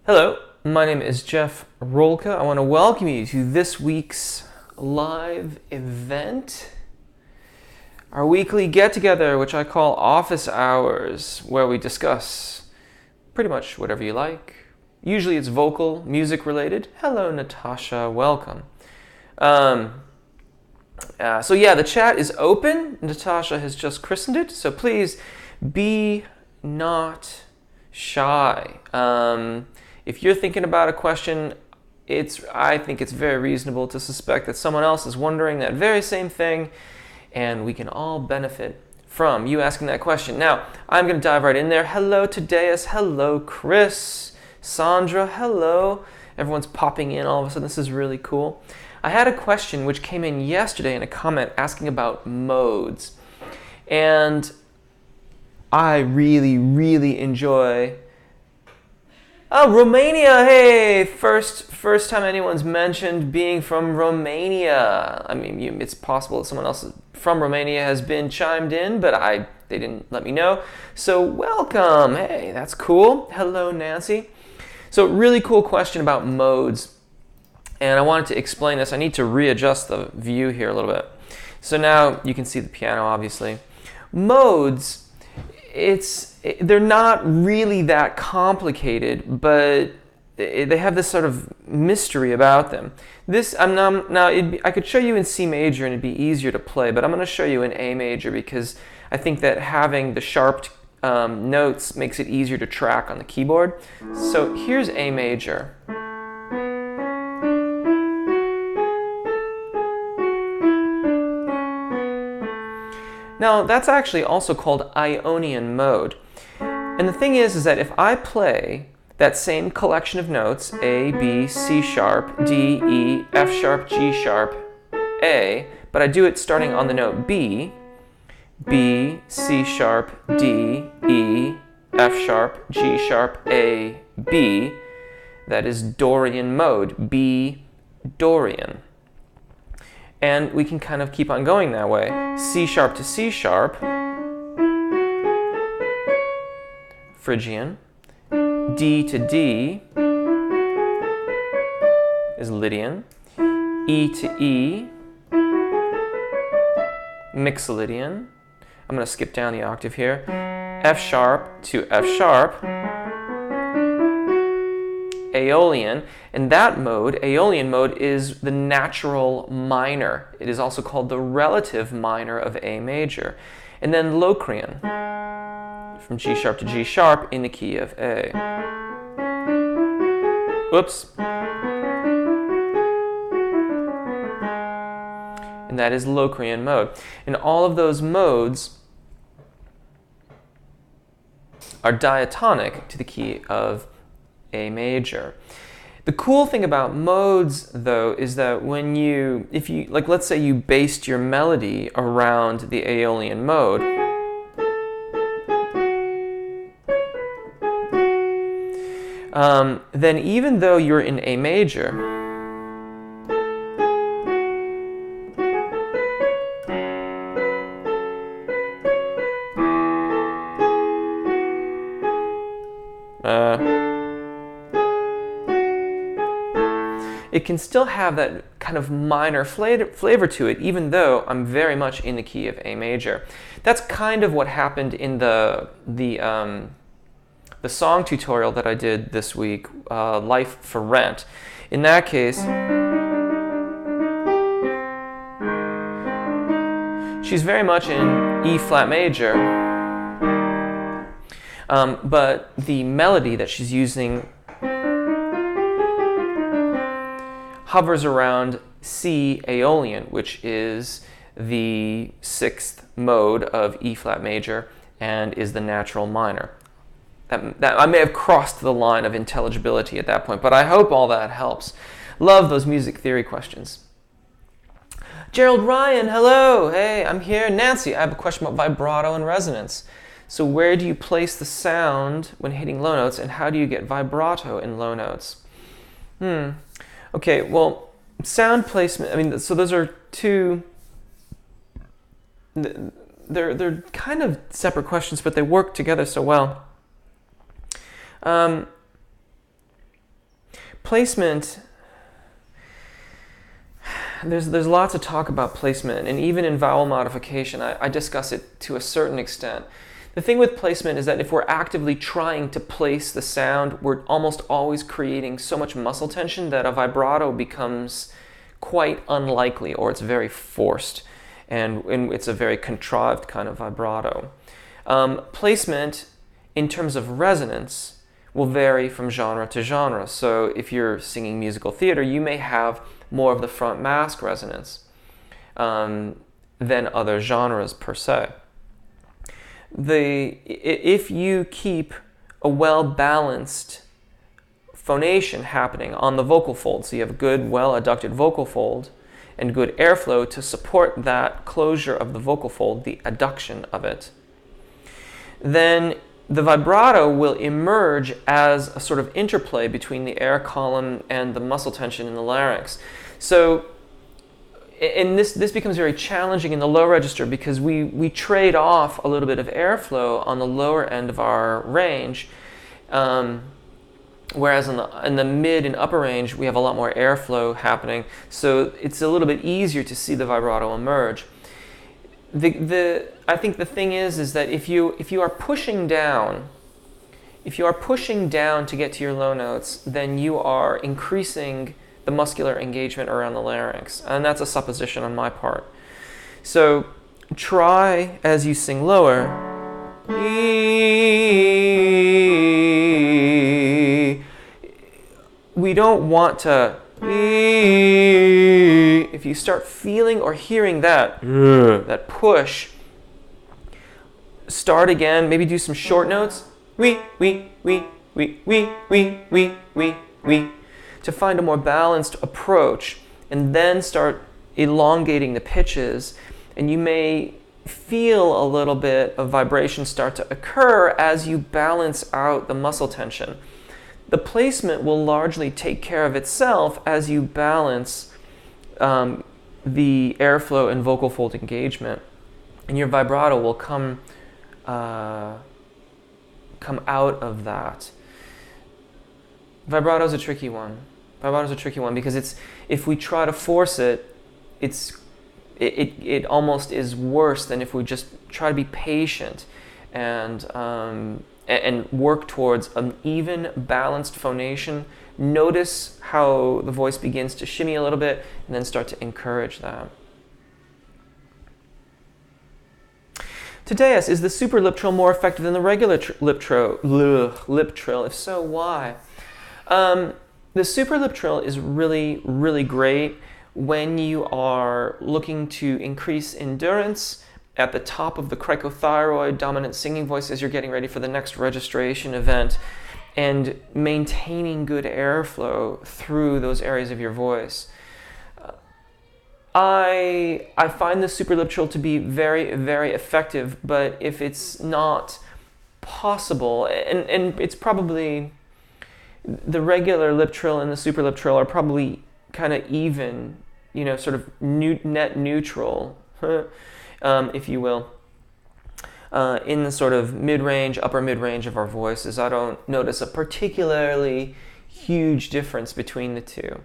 Hello, my name is Jeff Rolka. I want to welcome you to this week's live event, our weekly get-together, which I call Office Hours, where we discuss pretty much whatever you like. Usually it's vocal, music related. Hello, Natasha, welcome. The chat is open. Natasha has just christened it, so please be not shy. If you're thinking about a question, I think it's very reasonable to suspect that someone else is wondering that very same thing, and we can all benefit from you asking that question. Now, I'm going to dive right in there. Hello, Tadeus. Hello, Chris. Sandra, hello. Everyone's popping in all of a sudden. This is really cool. I had a question which came in yesterday in a comment asking about modes. And I really, really enjoy... Oh, Romania! Hey, first time anyone's mentioned being from Romania. I mean, it's possible that someone else from Romania has been chimed in, but they didn't let me know. So welcome. Hey, that's cool. Hello, Nancy. So really cool question about modes, and I wanted to explain this. I need to readjust the view here a little bit. So now you can see the piano, obviously. Modes. They're not really that complicated, but they have this sort of mystery about them. I could show you in C major and it'd be easier to play, but I'm going to show you in A major because I think that having the sharp notes makes it easier to track on the keyboard. So here's A major. Now, that's actually also called Ionian mode. And the thing is that if I play that same collection of notes, A, B, C sharp, D, E, F sharp, G sharp, A, but I do it starting on the note B, B, C sharp, D, E, F sharp, G sharp, A, B, that is Dorian mode, B, Dorian. And we can kind of keep on going that way. C sharp to C sharp, Phrygian. D to D is Lydian. E to E, Mixolydian. I'm going to skip down the octave here. F sharp to F sharp, Aeolian, and that mode, Aeolian mode, is the natural minor. It is also called the relative minor of A major. And then Locrian, from G sharp to G sharp in the key of A. Whoops. And that is Locrian mode. And all of those modes are diatonic to the key of A major. The cool thing about modes, though, is that let's say you based your melody around the Aeolian mode, then even though you're in A major, it can still have that kind of minor flavor to it, even though I'm very much in the key of A major. That's kind of what happened in the song tutorial that I did this week, Life for Rent. In that case, she's very much in E flat major, but the melody that she's using hovers around C Aeolian, which is the sixth mode of E flat major and is the natural minor. That I may have crossed the line of intelligibility at that point, but I hope all that helps. Love those music theory questions. Gerald Ryan, hello. Hey, I'm here. Nancy, I have a question about vibrato and resonance. So where do you place the sound when hitting low notes, and how do you get vibrato in low notes? Okay, well, sound placement, so those are two, they're kind of separate questions, but they work together so well. Placement, there's lots of talk about placement, and even in vowel modification, I discuss it to a certain extent. The thing with placement is that if we're actively trying to place the sound, we're almost always creating so much muscle tension that a vibrato becomes quite unlikely, or it's very forced, and it's a very contrived kind of vibrato. Placement, in terms of resonance, will vary from genre to genre. So if you're singing musical theater, you may have more of the front mask resonance than other genres per se. If you keep a well-balanced phonation happening on the vocal fold, so you have a good, well-adducted vocal fold and good airflow to support that closure of the vocal fold, the adduction of it, then the vibrato will emerge as a sort of interplay between the air column and the muscle tension in the larynx. So, and this becomes very challenging in the low register because we trade off a little bit of airflow on the lower end of our range, whereas in the mid and upper range we have a lot more airflow happening. So it's a little bit easier to see the vibrato emerge. I think the thing is that if you are pushing down to get to your low notes, then you are increasing the muscular engagement around the larynx, and that's a supposition on my part. So try, as you sing lower, we don't want to, if you start feeling or hearing that push, start again, maybe do some short notes, to find a more balanced approach, and then start elongating the pitches, and you may feel a little bit of vibration start to occur as you balance out the muscle tension. The placement will largely take care of itself as you balance the airflow and vocal fold engagement, and your vibrato will come out of that. Vibrato is a tricky one. Because if we try to force it, it almost is worse than if we just try to be patient and work towards an even, balanced phonation. Notice how the voice begins to shimmy a little bit, and then start to encourage that. Tadeus, is the super lip trill more effective than the regular lip trill? If so, why? The super lip trill is really, really great when you are looking to increase endurance at the top of the cricothyroid dominant singing voice as you're getting ready for the next registration event, and maintaining good airflow through those areas of your voice. I find the super lip trill to be very, very effective, but if it's not possible, and it's probably, the regular lip trill and the super lip trill are probably kind of even, sort of net neutral, if you will. In the sort of mid-range, upper mid-range of our voices, I don't notice a particularly huge difference between the two.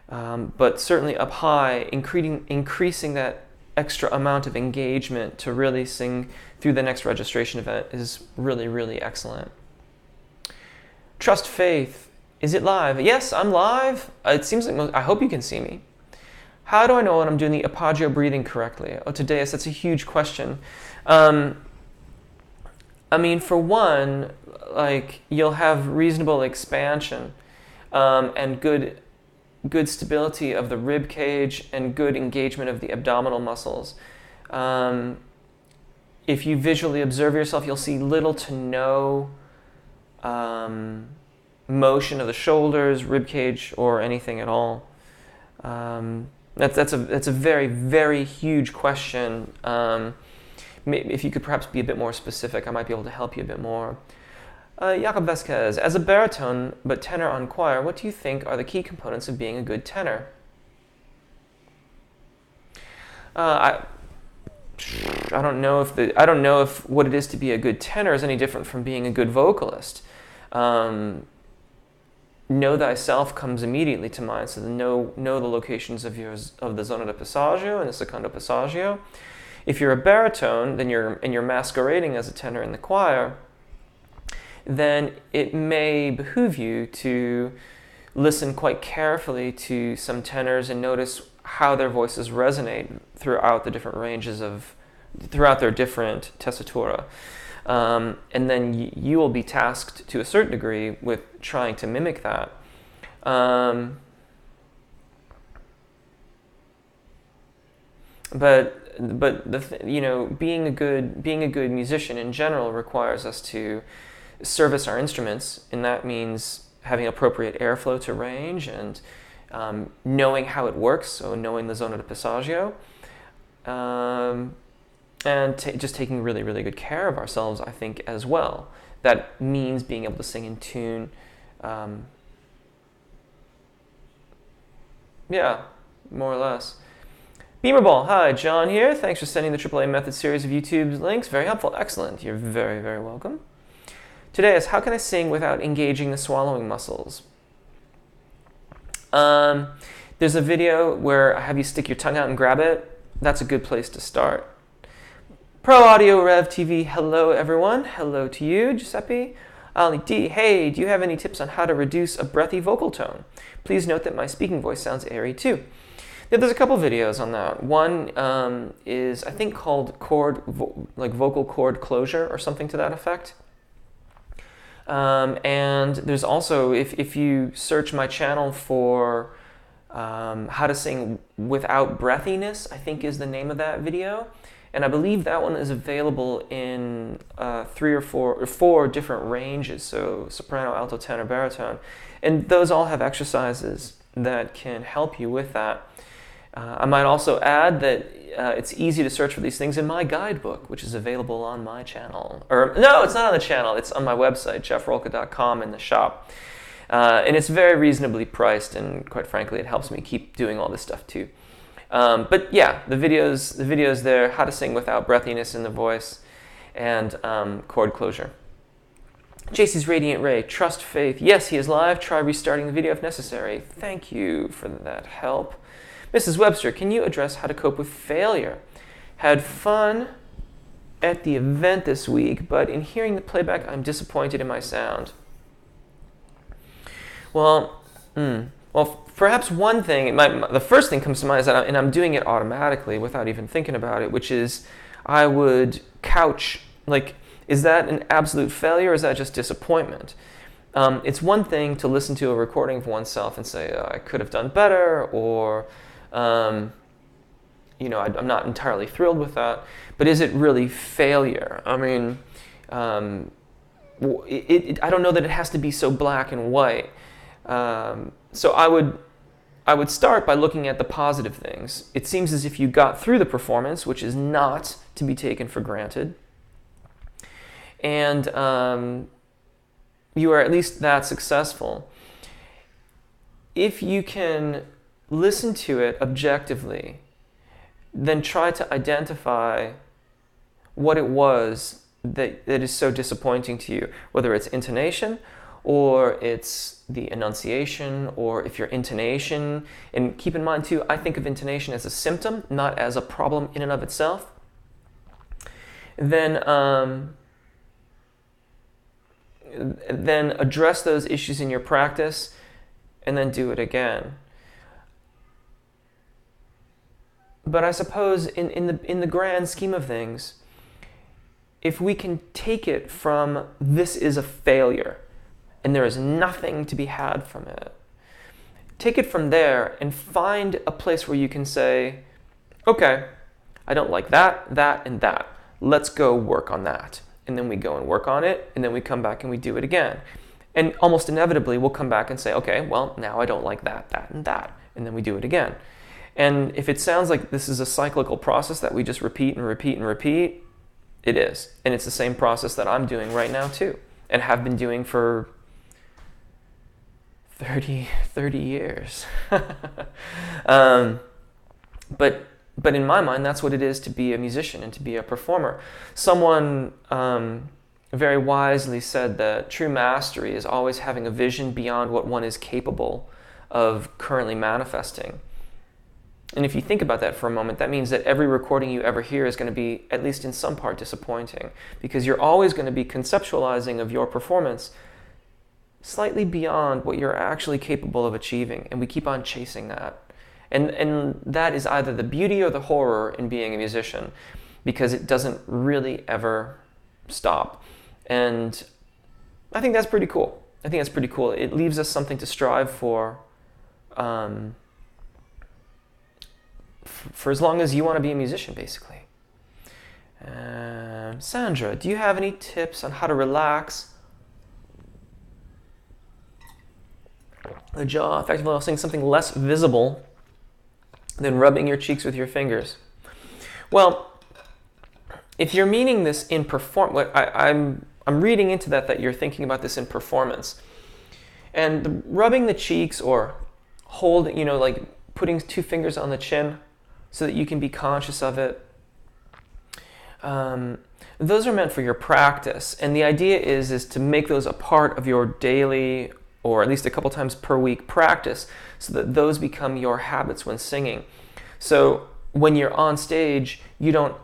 But certainly up high, increasing that extra amount of engagement to really sing through the next registration event is really, really excellent. Trust Faith, is it live? Yes, I'm live. It seems like I hope you can see me. How do I know when I'm doing the arpeggio breathing correctly? Oh, Tadeus, that's a huge question. For one, you'll have reasonable expansion and good stability of the rib cage and good engagement of the abdominal muscles. If you visually observe yourself, you'll see little to no motion of the shoulders, rib cage, or anything at all. That's a very, very huge question. If you could perhaps be a bit more specific, I might be able to help you a bit more. Jakob Vesquez, as a baritone but tenor on choir, what do you think are the key components of being a good tenor? I don't know if what it is to be a good tenor is any different from being a good vocalist. know thyself comes immediately to mind. So know the locations of the zona de passaggio and the secondo passaggio. If you're a baritone, then you're masquerading as a tenor in the choir, then it may behoove you to listen quite carefully to some tenors and notice how their voices resonate throughout their different tessitura. And then you will be tasked to a certain degree with trying to mimic that. But being a good musician in general requires us to service our instruments, and that means having appropriate airflow to range and knowing how it works, so knowing the zona de passaggio, and just taking really, really good care of ourselves, I think, as well. That means being able to sing in tune. Yeah, more or less. Beamerball, hi, John here. Thanks for sending the AAA Method series of YouTube links. Very helpful. Excellent. You're very, very welcome. Today is, how can I sing without engaging the swallowing muscles? There's a video where I have you stick your tongue out and grab it. That's a good place to start. Pro Audio Rev TV, hello everyone. Hello to you, Giuseppe. Ali D, hey, do you have any tips on how to reduce a breathy vocal tone? Please note that my speaking voice sounds airy too. Yeah, there's a couple videos on that. One is, I think, called vocal cord closure or something to that effect. And there's also, if you search my channel for how to sing without breathiness, I think is the name of that video. And I believe that one is available in 3 or 4 different ranges, so soprano, alto, tenor, baritone. And those all have exercises that can help you with that. I might also add that it's easy to search for these things in my guidebook, which is available on my channel. Or no, it's not on the channel. It's on my website, jeffrolka.com, in the shop. And it's very reasonably priced, and quite frankly, it helps me keep doing all this stuff too. But yeah, the videos there, how to sing without breathiness in the voice, and chord closure. JC's Radiant Ray, trust faith. Yes, he is live. Try restarting the video if necessary. Thank you for that help. Mrs. Webster, can you address how to cope with failure? Had fun at the event this week, but in hearing the playback, I'm disappointed in my sound. Well, perhaps one thing, the first thing comes to mind is that, and I'm doing it automatically without even thinking about it, which is I would couch, is that an absolute failure or is that just disappointment? It's one thing to listen to a recording of oneself and say, oh, I could have done better, or I'm not entirely thrilled with that, but is it really failure? I mean, I don't know that it has to be so black and white. So I would start by looking at the positive things. It seems as if you got through the performance, which is not to be taken for granted, and you are at least that successful. If you can listen to it objectively, then try to identify what it was that is so disappointing to you, whether it's intonation or it's the enunciation, or if your intonation, and keep in mind too, I think of intonation as a symptom, not as a problem in and of itself, then address those issues in your practice and then do it again. But I suppose in the grand scheme of things, if we can take it from this is a failure and there is nothing to be had from it, take it from there and find a place where you can say, okay, I don't like that, and that. Let's go work on that. And then we go and work on it, and then we come back and we do it again. And almost inevitably, we'll come back and say, okay, well, now I don't like that, and that. And then we do it again. And if it sounds like this is a cyclical process that we just repeat and repeat and repeat, it is. And it's the same process that I'm doing right now too, and have been doing for 30 years. But in my mind, that's what it is to be a musician and to be a performer. Someone very wisely said that true mastery is always having a vision beyond what one is capable of currently manifesting. And if you think about that for a moment, that means that every recording you ever hear is going to be, at least in some part, disappointing, because you're always going to be conceptualizing of your performance slightly beyond what you're actually capable of achieving, and we keep on chasing that. And that is either the beauty or the horror in being a musician, because it doesn't really ever stop. And I think that's pretty cool. It leaves us something to strive for as long as you want to be a musician, basically. Sandra, do you have any tips on how to relax the jaw effectively while singing something less visible than rubbing your cheeks with your fingers? Well, if you're meaning this in I'm reading into that you're thinking about this in performance. And rubbing the cheeks or like putting 2 fingers on the chin so that you can be conscious of it, those are meant for your practice. And the idea is to make those a part of your daily, or at least a couple times per week practice, so that those become your habits when singing. So when you're on stage, you don't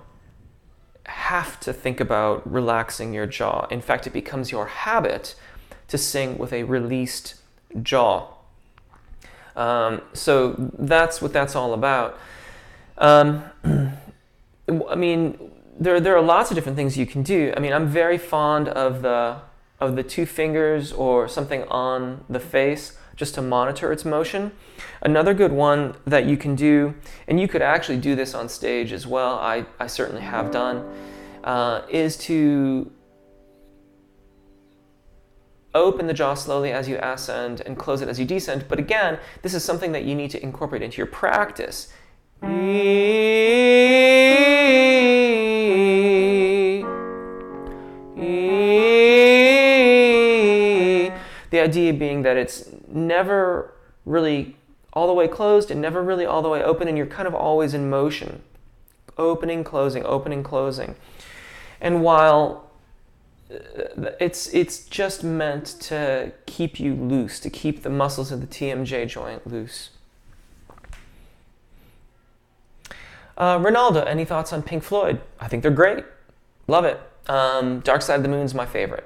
have to think about relaxing your jaw. In fact, it becomes your habit to sing with a released jaw. So that's what that's all about. I mean, there are lots of different things you can do. I mean, I'm very fond of the 2 fingers or something on the face just to monitor its motion. Another good one that you can do, and you could actually do this on stage as well, I certainly have done, is to open the jaw slowly as you ascend and close it as you descend. But again, this is something that you need to incorporate into your practice. The idea being that it's never really all the way closed and never really all the way open, and you're kind of always in motion. Opening, closing, opening, closing. And while it's just meant to keep you loose, to keep the muscles of the TMJ joint loose. Ronaldo, any thoughts on Pink Floyd? I think they're great. Love it. Dark Side of the Moon's my favorite.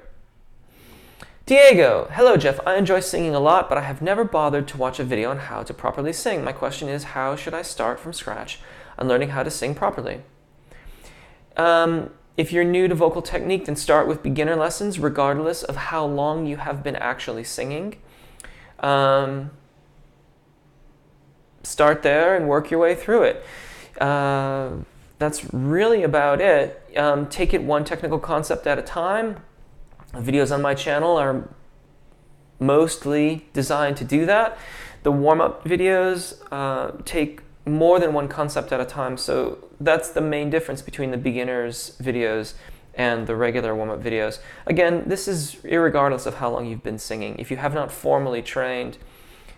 Diego, hello Jeff, I enjoy singing a lot, but I have never bothered to watch a video on how to properly sing. My question is, how should I start from scratch on learning how to sing properly? If you're new to vocal technique, then start with beginner lessons, regardless of how long you have been actually singing. Start there and work your way through it. That's really about it. Take it one technical concept at a time. Videos on my channel are mostly designed to do that. The warm-up videos take more than one concept at a time, so that's the main difference between the beginners videos and the regular warm-up videos. Again, this is irregardless of how long you've been singing. If you have not formally trained,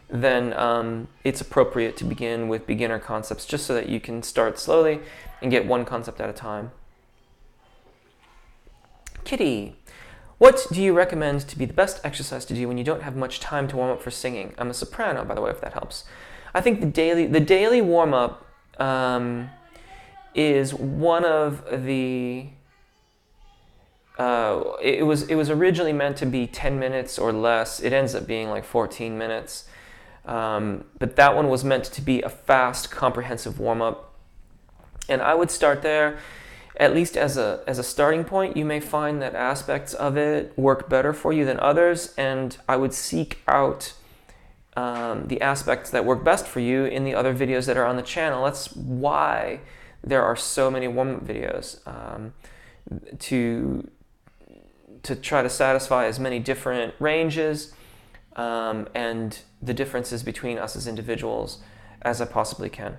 then it's appropriate to begin with beginner concepts, just so that you can start slowly and get one concept at a time. Kitty, what do you recommend to be the best exercise to do when you don't have much time to warm up for singing? I'm a soprano, by the way, if that helps. I think the daily warm-up is one of the... it was originally meant to be 10 minutes or less. It ends up being like 14 minutes. But that one was meant to be a fast, comprehensive warm-up. And I would start there. At least as a starting point, you may find that aspects of it work better for you than others, and I would seek out the aspects that work best for you in the other videos that are on the channel. That's why there are so many warm-up videos, to try to satisfy as many different ranges and the differences between us as individuals as I possibly can.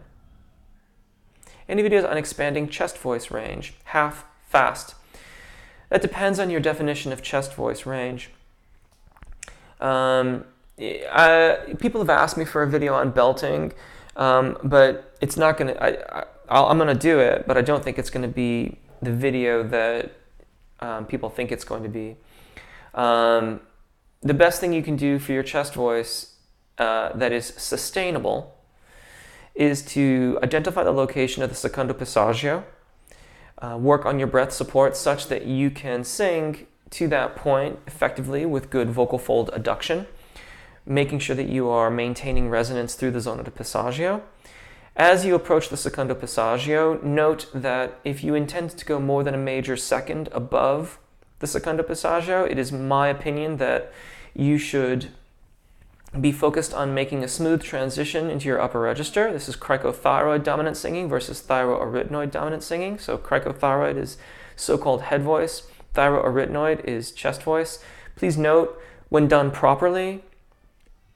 Any videos on expanding chest voice range? Half, fast. That depends on your definition of chest voice range. People have asked me for a video on belting, but it's not going to... I'm going to do it, but I don't think it's going to be the video that people think it's going to be. The best thing you can do for your chest voice that is sustainable is to identify the location of the secondo passaggio, work on your breath support such that you can sing to that point effectively with good vocal fold adduction, making sure that you are maintaining resonance through the zona di passaggio. As you approach the secondo passaggio, note that if you intend to go more than a major second above the secondo passaggio, it is my opinion that you should be focused on making a smooth transition into your upper register. This is cricothyroid dominant singing versus thyroarytenoid dominant singing. So cricothyroid is so-called head voice, thyroarytenoid is chest voice. Please note, when done properly,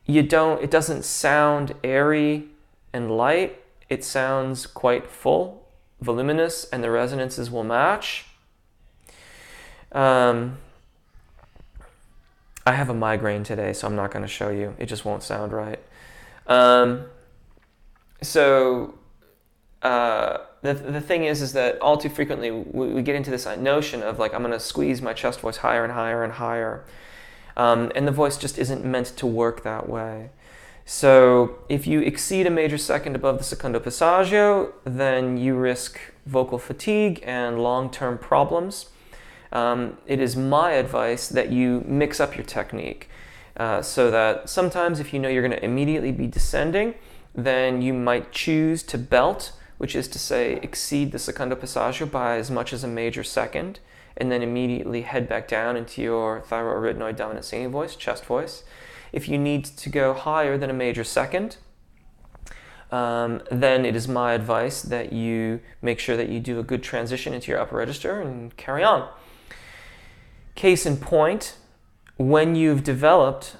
it doesn't sound airy and light. It sounds quite full, voluminous, and the resonances will match. I have a migraine today, so I'm not going to show you. It just won't sound right. The thing is that all too frequently we get into this notion of like, I'm going to squeeze my chest voice higher and higher and higher. And the voice just isn't meant to work that way. So if you exceed a major second above the secondo passaggio, then you risk vocal fatigue and long-term problems. It is my advice that you mix up your technique so that sometimes if you know you're going to immediately be descending, then you might choose to belt, which is to say exceed the secondo passaggio by as much as a major second, and then immediately head back down into your thyroarytenoid dominant singing voice, chest voice. If you need to go higher than a major second, then it is my advice that you make sure that you do a good transition into your upper register and carry on. Case in point, when you've developed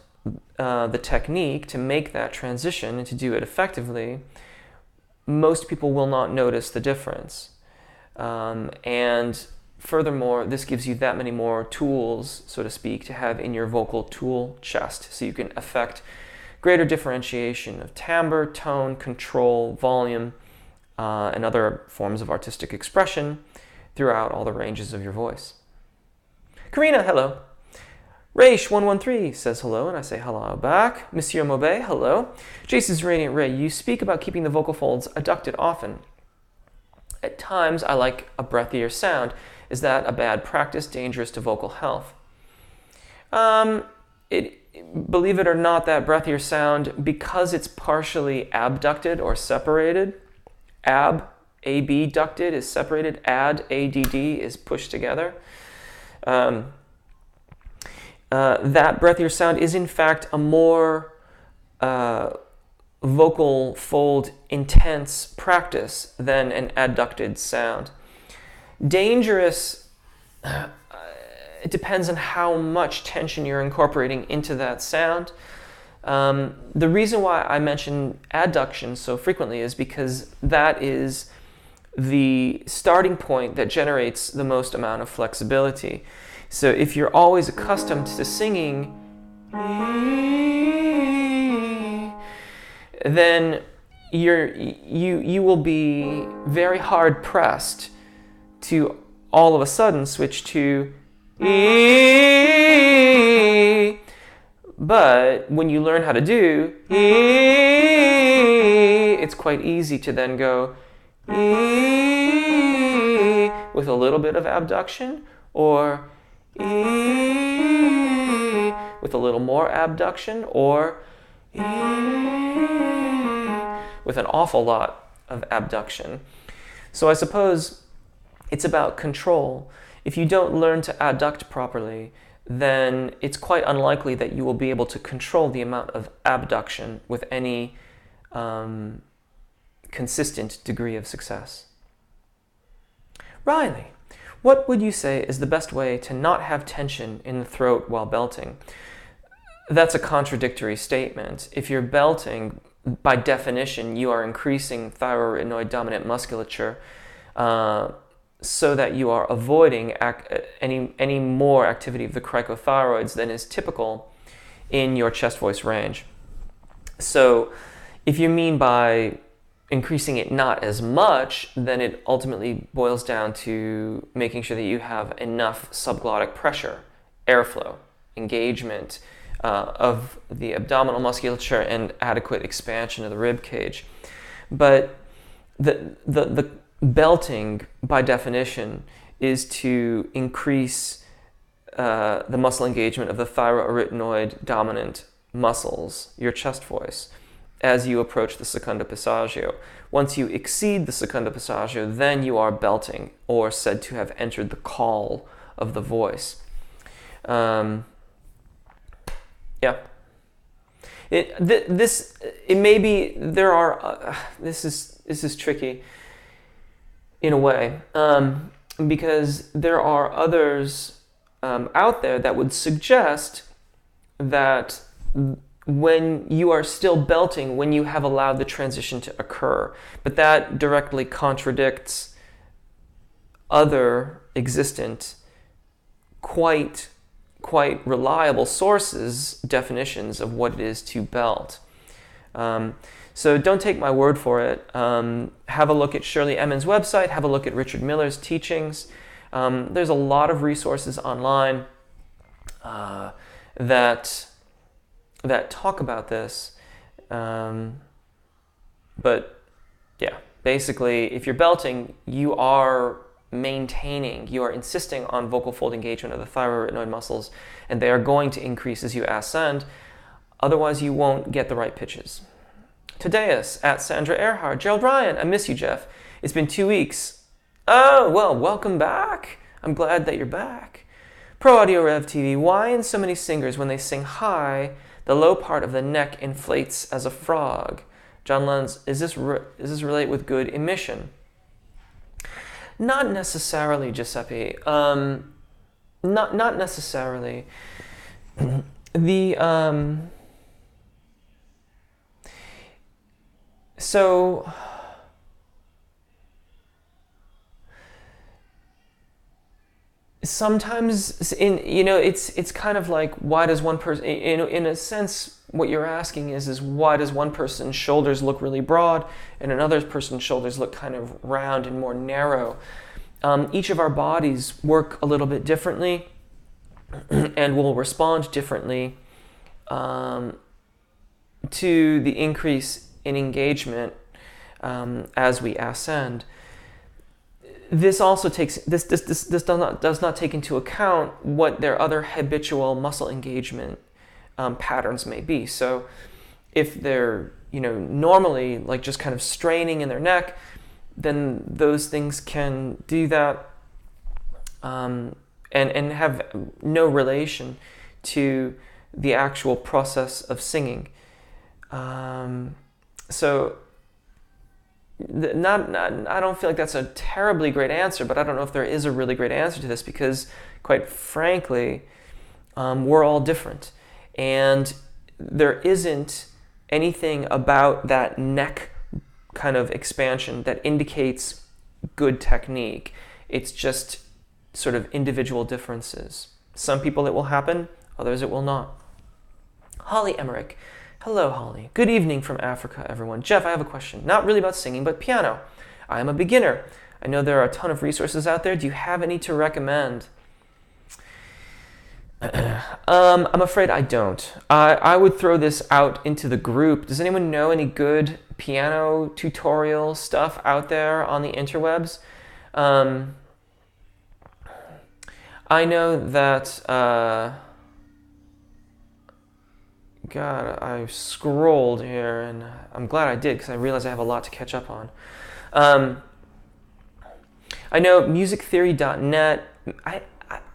the technique to make that transition and to do it effectively, most people will not notice the difference. And furthermore, this gives you that many more tools, so to speak, to have in your vocal tool chest, so you can affect greater differentiation of timbre, tone, control, volume, and other forms of artistic expression throughout all the ranges of your voice. Karina, hello. Raish113 says hello, and I say hello back. Monsieur Maubet, hello. Jason's Radiant Ray, you speak about keeping the vocal folds adducted often. At times, I like a breathier sound. Is that a bad practice, dangerous to vocal health? Believe it or not, that breathier sound, because it's partially abducted or separated, AB ducted is separated, ADD is pushed together. That breathier sound is in fact a more vocal fold intense practice than an adducted sound. Dangerous, it depends on how much tension you're incorporating into that sound. The reason why I mention adduction so frequently is because that is the starting point that generates the most amount of flexibility. So if you're always accustomed to singing, then you will be very hard pressed to all of a sudden switch to but when you learn how to do it's quite easy to then go with a little bit of abduction, or with a little more abduction, or with an awful lot of abduction. So I suppose it's about control. If you don't learn to adduct properly, then it's quite unlikely that you will be able to control the amount of abduction with any consistent degree of success. Riley, what would you say is the best way to not have tension in the throat while belting? That's a contradictory statement. If you're belting, by definition, you are increasing thyroarytenoid dominant musculature so that you are avoiding any more activity of the cricothyroids than is typical in your chest voice range. So if you mean by increasing it not as much, then it ultimately boils down to making sure that you have enough subglottic pressure, airflow, engagement of the abdominal musculature, and adequate expansion of the rib cage. But the belting, by definition, is to increase the muscle engagement of the thyroarytenoid dominant muscles, your chest voice, as you approach the secunda passaggio. Once you exceed the secunda passaggio, then you are belting, or said to have entered the call of the voice. Yeah. This is tricky in a way, because there are others out there that would suggest that when you are still belting, when you have allowed the transition to occur, but that directly contradicts other existent, quite reliable sources' definitions of what it is to belt. So don't take my word for it. Have a look at Shirley Emmons' website. Have a look at Richard Miller's teachings. There's a lot of resources online that talk about this. But yeah, basically, if you're belting, you are insisting on vocal fold engagement of the thyroarytenoid muscles, and they are going to increase as you ascend. Otherwise, you won't get the right pitches. Tadeus, at Sandra Earhart. Gerald Ryan, I miss you, Jeff. It's been 2 weeks. Oh, well, welcome back. I'm glad that you're back. Pro Audio Rev TV, why in so many singers, when they sing high, the low part of the neck inflates as a frog? John Lenz, is this relate with good emission? Not necessarily, Giuseppe. Not necessarily. So sometimes it's kind of like, why does one person, in a sense, what you're asking is why does one person's shoulders look really broad and another person's shoulders look kind of round and more narrow? Each of our bodies work a little bit differently and will respond differently to the increase in engagement as we ascend. This also does not take into account what their other habitual muscle engagement patterns may be. So if they're normally like just kind of straining in their neck, then those things can do that and have no relation to the actual process of singing. So I don't feel like that's a terribly great answer, but I don't know if there is a really great answer to this, because quite frankly, we're all different. And there isn't anything about that neck kind of expansion that indicates good technique. It's just sort of individual differences. Some people it will happen, others it will not. Holly Emmerich. Hello, Holly. Good evening from Africa, everyone. Jeff, I have a question. Not really about singing, but piano. I am a beginner. I know there are a ton of resources out there. Do you have any to recommend? I'm afraid I don't. I would throw this out into the group. Does anyone know any good piano tutorial stuff out there on the interwebs? I know that... God, I scrolled here, and I'm glad I did, because I realized I have a lot to catch up on. I know musictheory.net.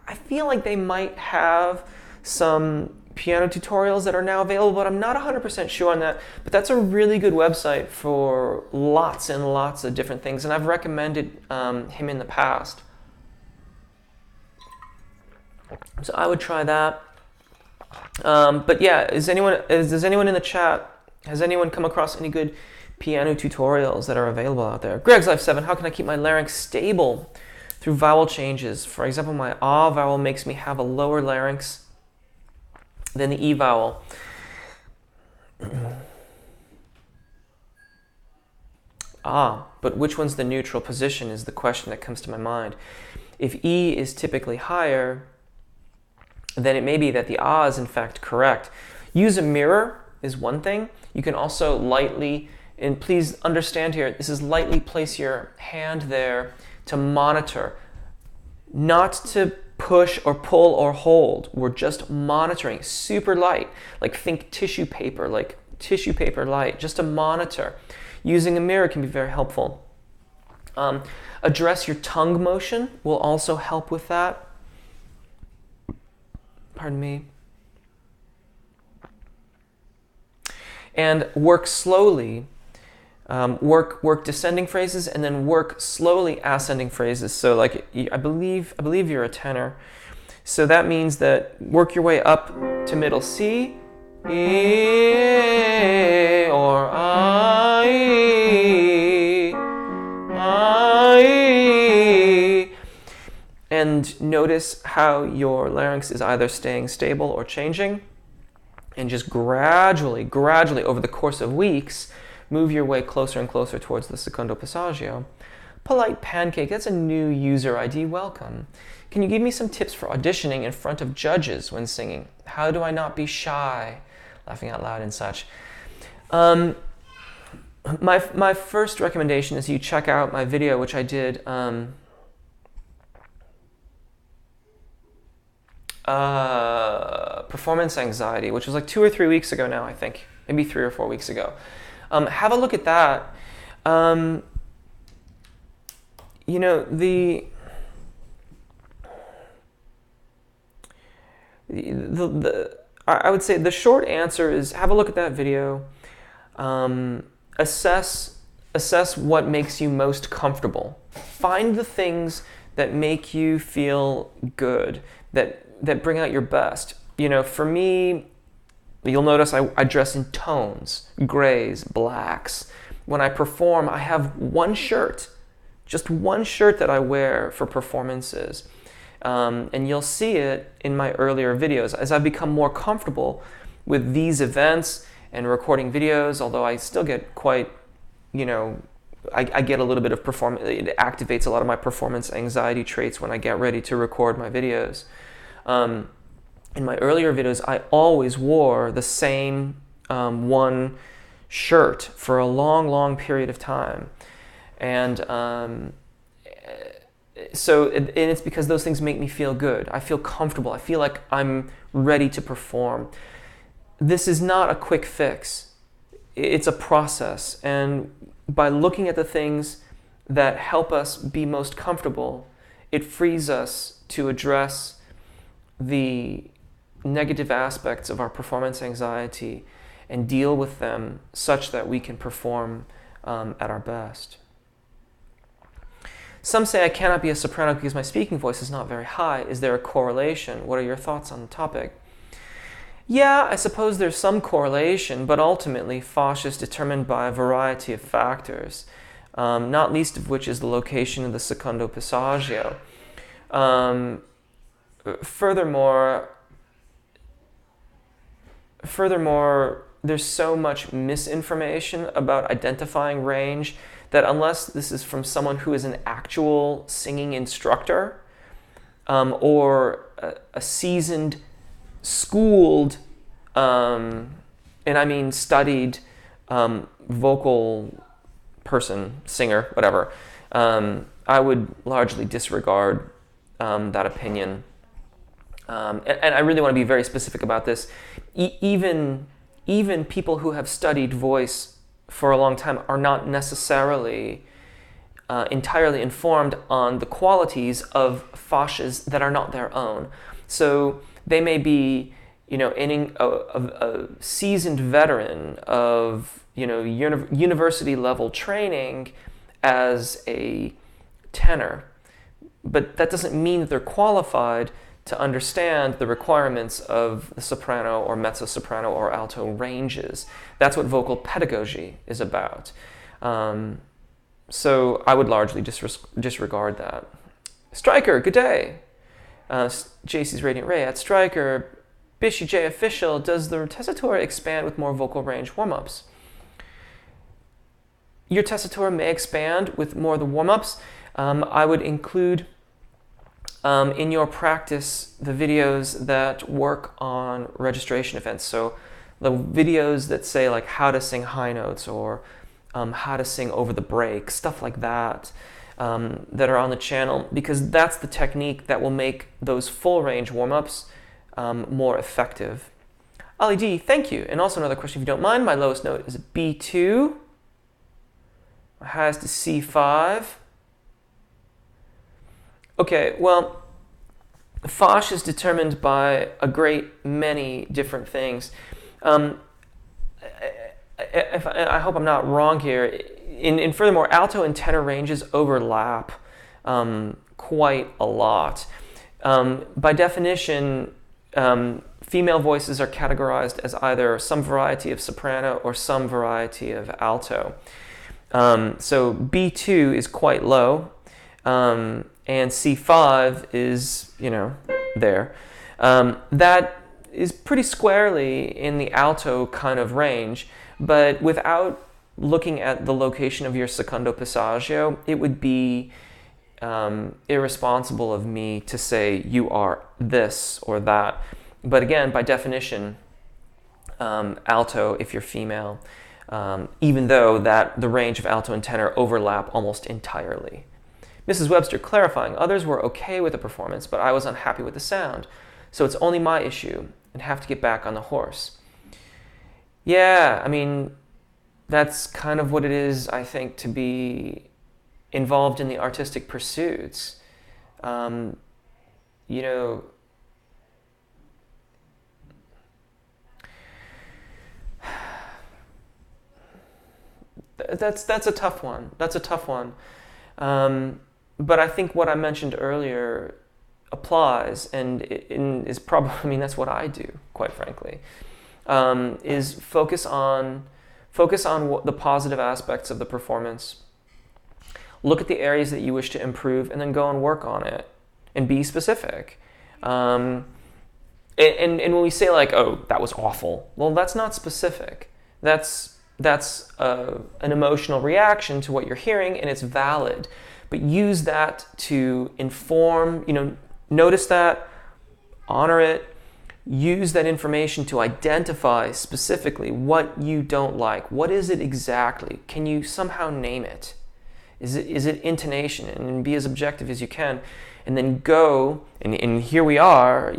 I feel like they might have some piano tutorials that are now available, but I'm not 100% sure on that. But that's a really good website for lots and lots of different things, and I've recommended him in the past. So I would try that. But yeah, does anyone in the chat, has anyone come across any good piano tutorials that are available out there? Greg's Life 7, how can I keep my larynx stable through vowel changes? For example, my ah vowel makes me have a lower larynx than the e vowel. But which one's the neutral position is the question that comes to my mind. If E is typically higher, then it may be that the is in fact correct. Use a mirror is one thing. You can also lightly, and please understand here, this is lightly place your hand there to monitor, not to push or pull or hold. We're just monitoring, super light, like think tissue paper, like tissue paper light, just to monitor. Using a mirror can be very helpful. Address your tongue motion will also help with that. Pardon me. And work slowly. Work descending phrases and then work slowly ascending phrases. So like I believe you're a tenor. So that means that work your way up to middle C, E, or I, and notice how your larynx is either staying stable or changing, and just gradually over the course of weeks, move your way closer and closer towards the secondo passaggio. Polite pancake, that's a new user ID, welcome. Can you give me some tips for auditioning in front of judges when singing? How do I not be shy? Laughing out loud and such. My first recommendation is you check out my video, which I did performance anxiety, which was like 2 or 3 weeks ago now, I think. Maybe 3 or 4 weeks ago. Have a look at that. You know, I would say the short answer is have a look at that video. Assess what makes you most comfortable. Find the things that make you feel good, that bring out your best. You know, for me, you'll notice I dress in tones, grays, blacks. When I perform, I have one shirt, just one shirt that I wear for performances. And you'll see it in my earlier videos. As I've become more comfortable with these events and recording videos, although I still get quite, you know, I get a little bit of performance, it activates a lot of my performance anxiety traits when I get ready to record my videos. In my earlier videos, I always wore the same one shirt for a long period of time. And so it's because those things make me feel good. I feel comfortable. I feel like I'm ready to perform. This is not a quick fix. It's a process. And by looking at the things that help us be most comfortable, it frees us to address the negative aspects of our performance anxiety and deal with them such that we can perform at our best. Some say I cannot be a soprano because my speaking voice is not very high. Is there a correlation? What are your thoughts on the topic? Yeah, I suppose there's some correlation, but ultimately Foch is determined by a variety of factors, not least of which is the location of the secondo passaggio. Furthermore, there's so much misinformation about identifying range that unless this is from someone who is an actual singing instructor or a seasoned, schooled, and I mean studied vocal person, singer, whatever, I would largely disregard that opinion. And I really want to be very specific about this. Even people who have studied voice for a long time are not necessarily entirely informed on the qualities of Foch's that are not their own. So they may be, you know, a seasoned veteran of, you know, university level training as a tenor, but that doesn't mean that they're qualified to understand the requirements of the soprano or mezzo-soprano or alto ranges. That's what vocal pedagogy is about. So I would largely disregard that. Stryker, good day. JC's Radiant Ray at Stryker. Bishy J official, does the tessitura expand with more vocal range warm-ups? your tessitura may expand with more of the warm-ups. I would include in your practice the videos that work on registration events. So the videos that say like how to sing high notes or how to sing over the break, stuff like that, that are on the channel, because that's the technique that will make those full range warm-ups more effective. Ali D, thank you. And also another question, if you don't mind, my lowest note is a B2. My highest is C5. Okay, well, Fosh is determined by a great many different things. I hope I'm not wrong here. In furthermore, alto and tenor ranges overlap quite a lot. By definition, female voices are categorized as either some variety of soprano or some variety of alto. So B2 is quite low, and C5 is, there. That is pretty squarely in the alto kind of range, but without looking at the location of your secondo passaggio, it would be irresponsible of me to say you are this or that. But again, by definition, alto if you're female, even though that the range of alto and tenor overlap almost entirely. Mrs. Webster clarifying, others were okay with the performance, but I was unhappy with the sound. So it's only my issue and have to get back on the horse. Yeah, I mean, that's kind of what it is, I think, to be involved in the artistic pursuits. That's a tough one. That's a tough one. But I think what I mentioned earlier applies, and is probably, I mean, that's what I do, quite frankly, is focus on what the positive aspects of the performance, look at the areas that you wish to improve, and then go and work on it, and be specific. And when we say like, oh, that was awful, well, that's not specific. That's an emotional reaction to what you're hearing, and it's valid. But use that to inform, notice that, honor it, use that information to identify specifically what you don't like. What is it exactly? Can you somehow name it? Is it intonation? And be as objective as you can. And then go, and here we are,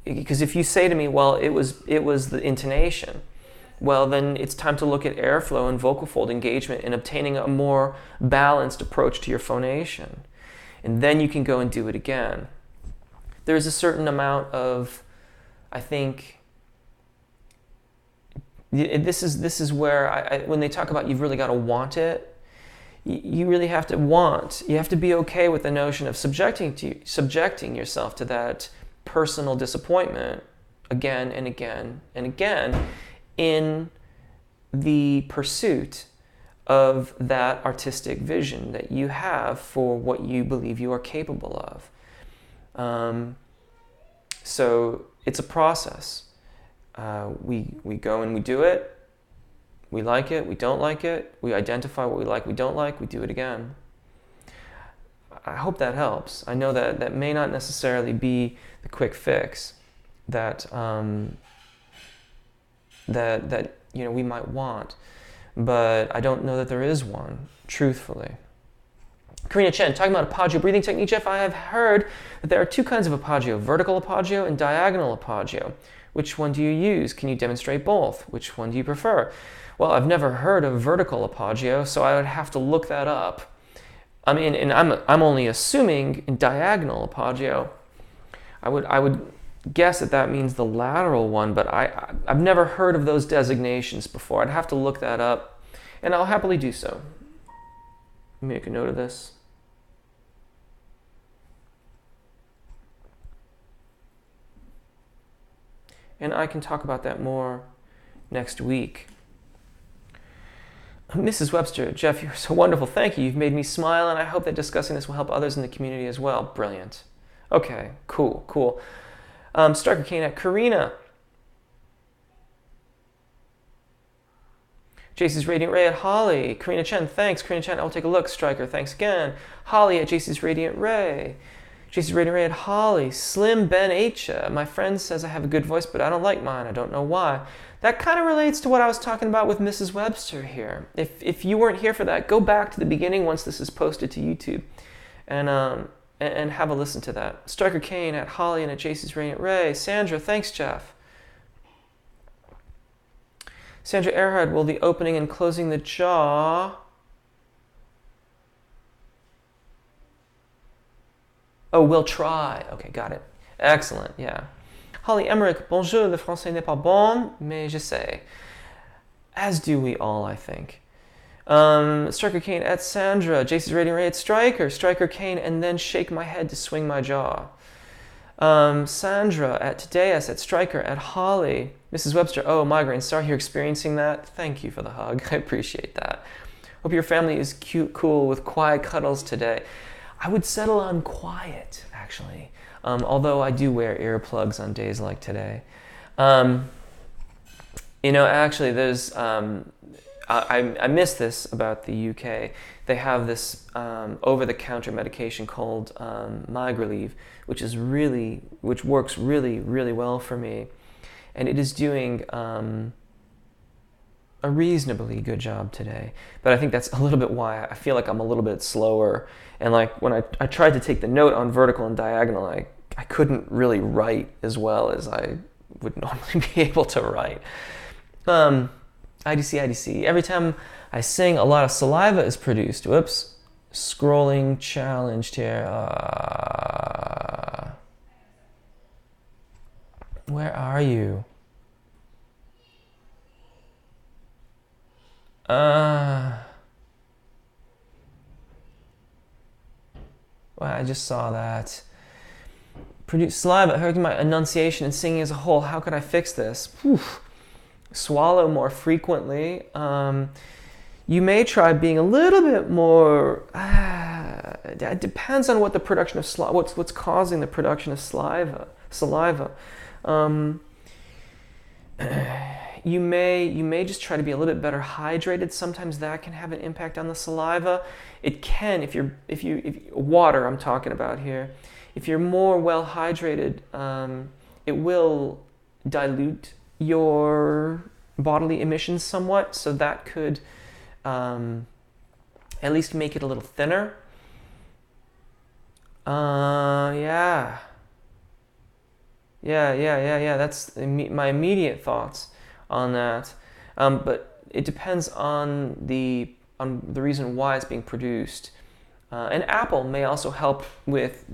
because if you say to me, well, it was the intonation, well, then it's time to look at airflow and vocal fold engagement and obtaining a more balanced approach to your phonation. And then you can go and do it again. There's a certain amount of, I think, this is where, when they talk about you've really got to want it, you really have to want. You have to be okay with the notion of subjecting yourself to that personal disappointment again and again and again, in the pursuit of that artistic vision that you have for what you believe you are capable of. So it's a process. We go and we do it. We like it. We don't like it. We identify what we like, we don't like. We do it again. I hope that helps. I know that may not necessarily be the quick fix that we might want, but I don't know that there is one, truthfully. Karina Chen, talking about arpeggio breathing technique, Jeff, I have heard that there are two kinds of arpeggio, vertical arpeggio and diagonal arpeggio. Which one do you use? Can you demonstrate both? Which one do you prefer? Well, I've never heard of vertical arpeggio, so I would have to look that up. I mean, and I'm only assuming in diagonal arpeggio. I would guess that means the lateral one, but I've never heard of those designations before. I'd have to look that up, and I'll happily do so. Make a note of this. And I can talk about that more next week. Mrs. Webster, Jeff, you're so wonderful. Thank you. You've made me smile, and I hope that discussing this will help others in the community as well. Brilliant. Okay, cool. Striker Canet, Karina. JC's Radiant Ray at Holly. Karina Chen, thanks. Karina Chen, I'll take a look. Striker, thanks again. Holly at JC's Radiant Ray. JC's Radiant Ray at Holly. Slim Ben H. My friend says I have a good voice, but I don't like mine. I don't know why. That kind of relates to what I was talking about with Mrs. Webster here. If you weren't here for that, go back to the beginning once this is posted to YouTube and have a listen to that. Striker Kane at Holly and at JC's Radiant Ray. Sandra, thanks, Jeff. Sandra Earhart, will the opening and closing the jaw... Oh, we'll try. Okay, got it. Excellent, yeah. Holly Emmerich, bonjour, le français n'est pas bon, mais j'essaie. As do we all, I think. Striker Kane at Sandra, JC's Radiant Ray at Striker, Striker Kane, and then shake my head to swing my jaw. Sandra at Tadeus at Striker at Holly. Mrs. Webster, oh, migraine, sorry you're experiencing that. Thank you for the hug, I appreciate that. Hope your family is cute, cool, with quiet cuddles today. I would settle on quiet, actually. Although I do wear earplugs on days like today. Actually, there's... I miss this about the UK. They have this over-the-counter medication called Migraleave, which works really, really well for me. And it is doing a reasonably good job today. But I think that's a little bit why I feel like I'm a little bit slower. And like when I tried to take the note on vertical and diagonal, I couldn't really write as well as I would normally be able to write. IDC. Every time I sing, a lot of saliva is produced. Whoops. Scrolling challenged here. Where are you? Wow, I just saw that. Produce saliva, hurting my enunciation and singing as a whole. How could I fix this? Whew. Swallow more frequently. You may try being a little bit more. It depends on what the production of what's causing the production of saliva. You may just try to be a little bit better hydrated. Sometimes that can have an impact on the saliva. It can if water I'm talking about here. If you're more well hydrated, it will dilute your bodily emissions somewhat, so that could at least make it a little thinner. Yeah. That's my immediate thoughts on that. But it depends on the reason why it's being produced. And apple may also help with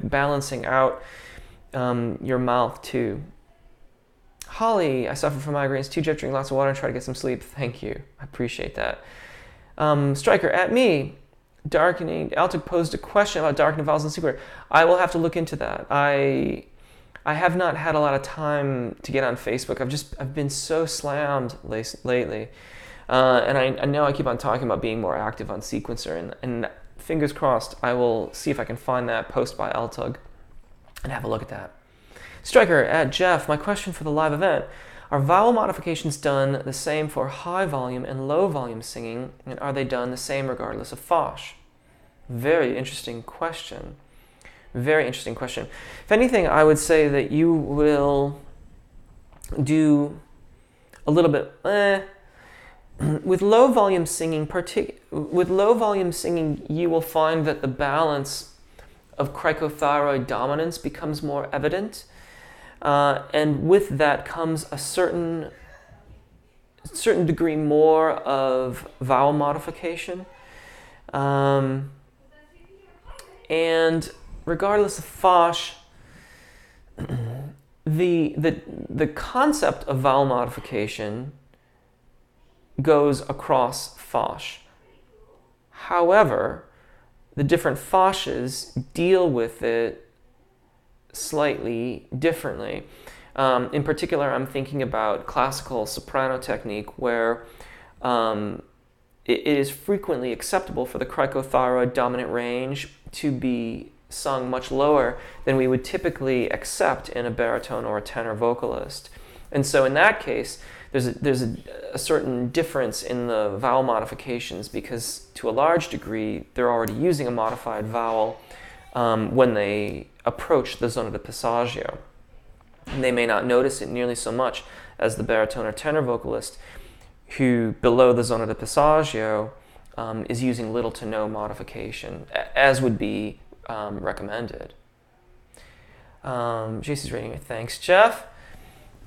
balancing out your mouth too. Holly, I suffer from migraines too. Jeff, drink lots of water and try to get some sleep. Thank you. I appreciate that. Striker, at me. Darkening. Altic posed a question about darkening vowels and secret. I will have to look into that. I have not had a lot of time to get on Facebook. I've been so slammed lately. And I know I keep on talking about being more active on Sequencer, and fingers crossed, I will see if I can find that post by Altug and have a look at that. Striker, at Jeff, my question for the live event. Are vowel modifications done the same for high volume and low volume singing, and are they done the same regardless of fosh? Very interesting question. Very interesting question. If anything, I would say that you will do a little bit with low volume singing. With low volume singing, you will find that the balance of cricothyroid dominance becomes more evident. And with that comes a certain degree more of vowel modification. And regardless of fosh, the concept of vowel modification goes across fosh. However, the different foshes deal with it slightly differently. In particular, I'm thinking about classical soprano technique, where it is frequently acceptable for the cricothyroid dominant range to be sung much lower than we would typically accept in a baritone or a tenor vocalist. And so in that case, a certain difference in the vowel modifications because to a large degree they're already using a modified vowel when they approach the zona de passaggio. And they may not notice it nearly so much as the baritone or tenor vocalist, who below the zona de passaggio is using little to no modification, as would be recommended. JC's rating it. Thanks, Jeff.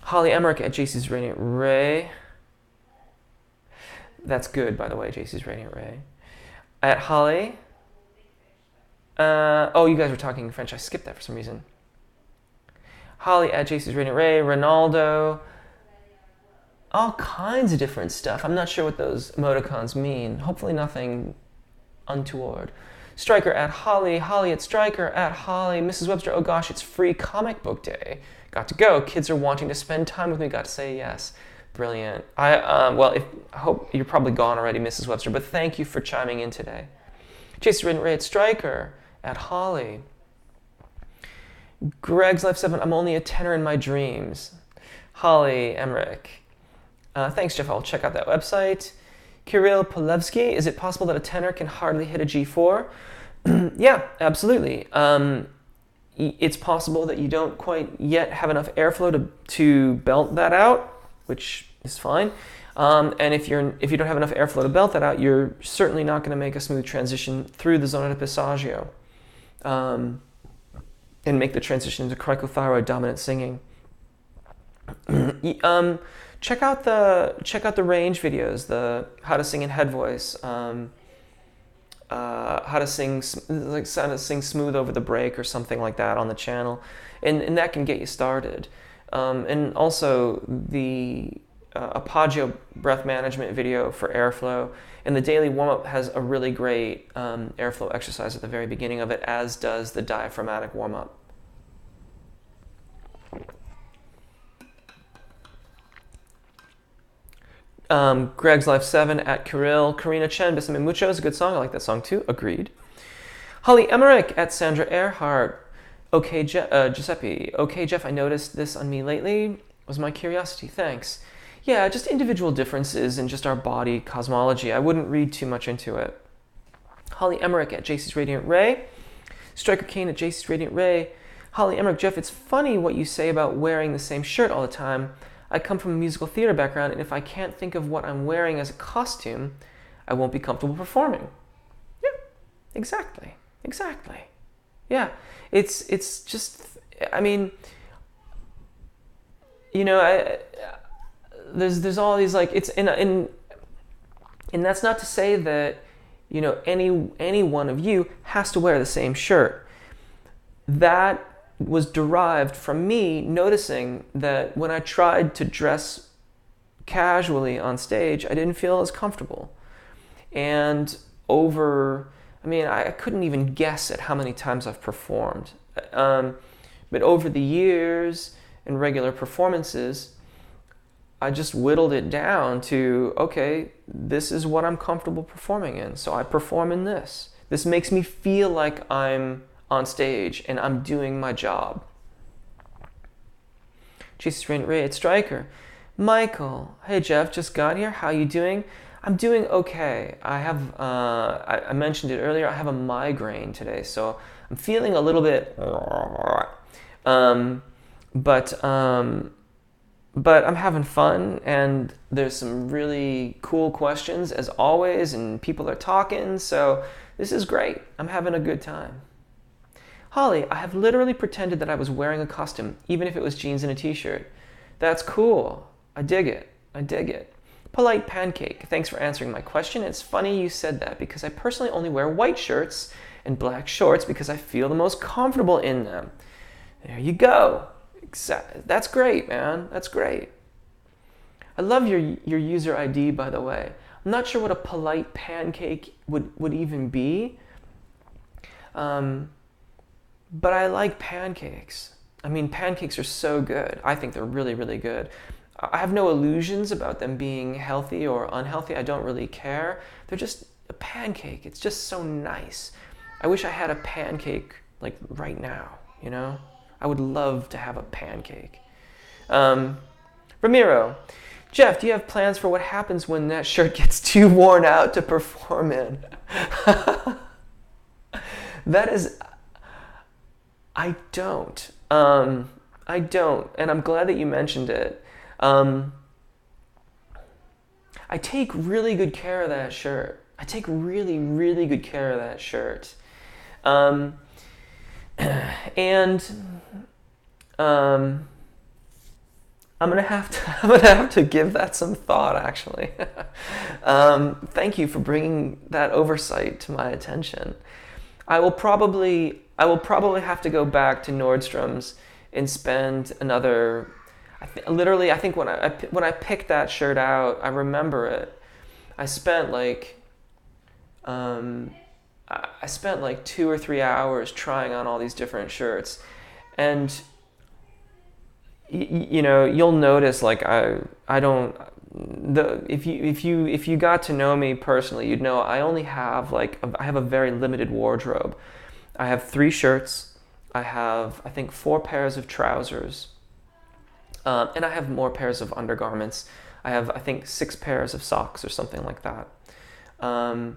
Holly Emmerich at JC's rating it. Ray. That's good, by the way, JC's rating it. Ray. At Holly. Oh, you guys were talking in French. I skipped that for some reason. Holly at JC's rating it. Ray. Ronaldo. All kinds of different stuff. I'm not sure what those emoticons mean. Hopefully nothing untoward. Striker at Holly. Holly at Striker at Holly. Mrs. Webster, oh gosh, it's free comic book day. Got to go. Kids are wanting to spend time with me. Got to say yes. Brilliant. I hope you're probably gone already, Mrs. Webster, but thank you for chiming in today. Jason Ray at Striker at Holly. Greg's Life 7, I'm only a tenor in my dreams. Holly Emmerich. Thanks, Jeff. I'll check out that website. Kirill Polevsky, is it possible that a tenor can hardly hit a G4? Yeah, absolutely. It's possible that you don't quite yet have enough airflow to belt that out, which is fine. And if you don't have enough airflow to belt that out, you're certainly not going to make a smooth transition through the zona de passaggio and make the transition into cricothyroid dominant singing. Check out the range videos, the how to sing in head voice, how to sing smooth over the break or something like that on the channel, and that can get you started. And also the Apagio breath management video for airflow, and the daily warm-up has a really great airflow exercise at the very beginning of it, as does the diaphragmatic warm-up. Greg's Life 7 at Kirill. Karina Chen, Besame Mucho is a good song. I like that song too. Agreed. Holly Emmerich at Sandra Earhart. Okay, Giuseppe. Okay, Jeff, I noticed this on me lately. Was my curiosity. Thanks. Yeah, just individual differences in just our body cosmology. I wouldn't read too much into it. Holly Emmerich at JC's Radiant Ray. Striker Kane at JC's Radiant Ray. Holly Emmerich, Jeff, it's funny what you say about wearing the same shirt all the time. I come from a musical theater background, and if I can't think of what I'm wearing as a costume, I won't be comfortable performing. Yeah, exactly. Yeah, it's just, I mean, you know, there's all these, like, it's and that's not to say that, you know, any one of you has to wear the same shirt. That was derived from me noticing that when I tried to dress casually on stage, I didn't feel as comfortable. And I couldn't even guess at how many times I've performed. But over the years and regular performances, I just whittled it down to, okay, this is what I'm comfortable performing in. So I perform in this. This makes me feel like I'm on stage and I'm doing my job. Jesus Ray at Striker. Michael, hey Jeff, just got here. How you doing? I'm doing okay. I have, I mentioned it earlier, I have a migraine today, so I'm feeling a little bit, but I'm having fun, and there's some really cool questions as always, and people are talking, so this is great. I'm having a good time. Holly, I have literally pretended that I was wearing a costume, even if it was jeans and a t-shirt. That's cool. I dig it. Polite Pancake, thanks for answering my question. It's funny you said that because I personally only wear white shirts and black shorts because I feel the most comfortable in them. There you go. That's great, man. That's great. I love your user ID, by the way. I'm not sure what a polite pancake would even be. But I like pancakes. I mean, pancakes are so good. I think they're really, really good. I have no illusions about them being healthy or unhealthy. I don't really care. They're just a pancake. It's just so nice. I wish I had a pancake like right now, you know? I would love to have a pancake. Ramiro, Jeff, do you have plans for what happens when that shirt gets too worn out to perform in? That is, I don't. I don't, and I'm glad that you mentioned it. I take really good care of that shirt. I take really, really good care of that shirt. And I'm gonna have to give that some thought, actually. Thank you for bringing that oversight to my attention. I will probably have to go back to Nordstrom's and spend another. I think when I picked that shirt out, I remember it. I spent like 2 or 3 hours trying on all these different shirts, and you'll notice like if you got to know me personally, you'd know I only have I have a very limited wardrobe. I have 3 shirts. I have, I think, 4 pairs of trousers. And I have more pairs of undergarments. I have, I think, 6 pairs of socks or something like that. And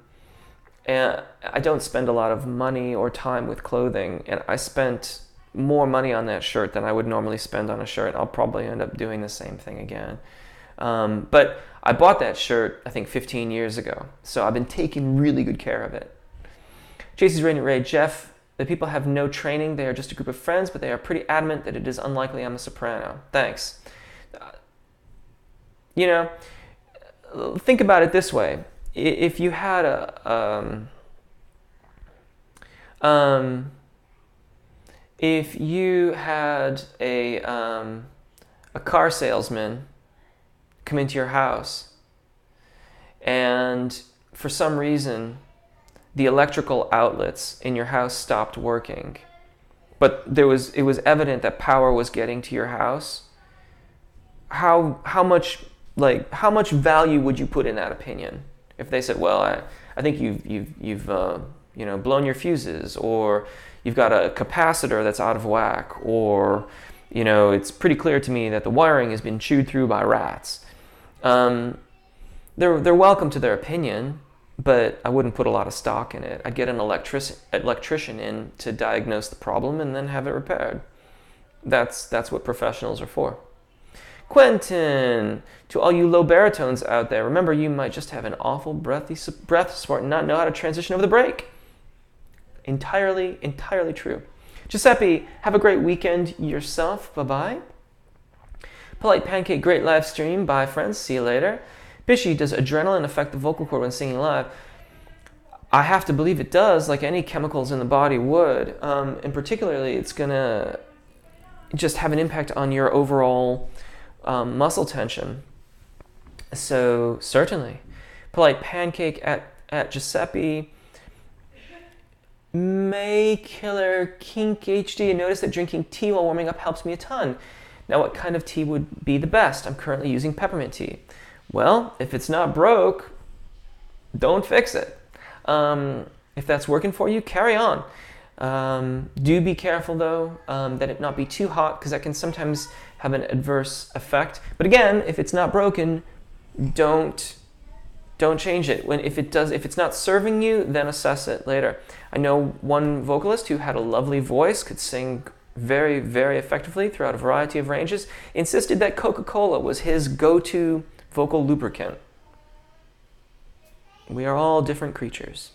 I don't spend a lot of money or time with clothing. And I spent more money on that shirt than I would normally spend on a shirt. I'll probably end up doing the same thing again. But I bought that shirt, I think, 15 years ago. So I've been taking really good care of it. JC's Radiant Ray, Jeff, the people have no training. They are just a group of friends, but they are pretty adamant that it is unlikely I'm a soprano. Thanks. Think about it this way. If you had a car salesman come into your house, and for some reason the electrical outlets in your house stopped working, but it was evident that power was getting to your house, how much value would you put in that opinion? If they said, well, I think you've blown your fuses, or you've got a capacitor that's out of whack, or it's pretty clear to me that the wiring has been chewed through by rats. They're welcome to their opinion, but I wouldn't put a lot of stock in it. I'd get an electrician in to diagnose the problem and then have it repaired. That's what professionals are for. Quentin, to all you low baritones out there, remember you might just have an awful breath support and not know how to transition over the break. Entirely true. Giuseppe, have a great weekend yourself. Bye-bye. Polite Pancake, great live stream. Bye, friends. See you later. Bishy, does adrenaline affect the vocal cord when singing live? I have to believe it does, like any chemicals in the body would. And particularly, it's going to just have an impact on your overall muscle tension. So, certainly. Polite Pancake at Giuseppe. May Killer Kink HD, and notice that drinking tea while warming up helps me a ton. Now, what kind of tea would be the best? I'm currently using peppermint tea. Well, if it's not broke, don't fix it. If that's working for you, carry on. Do be careful, though, that it not be too hot, because that can sometimes have an adverse effect. But again, if it's not broken, don't change it. If it's not serving you, then assess it later. I know one vocalist who had a lovely voice, could sing very, very effectively throughout a variety of ranges, insisted that Coca-Cola was his go-to vocal lubricant. We are all different creatures.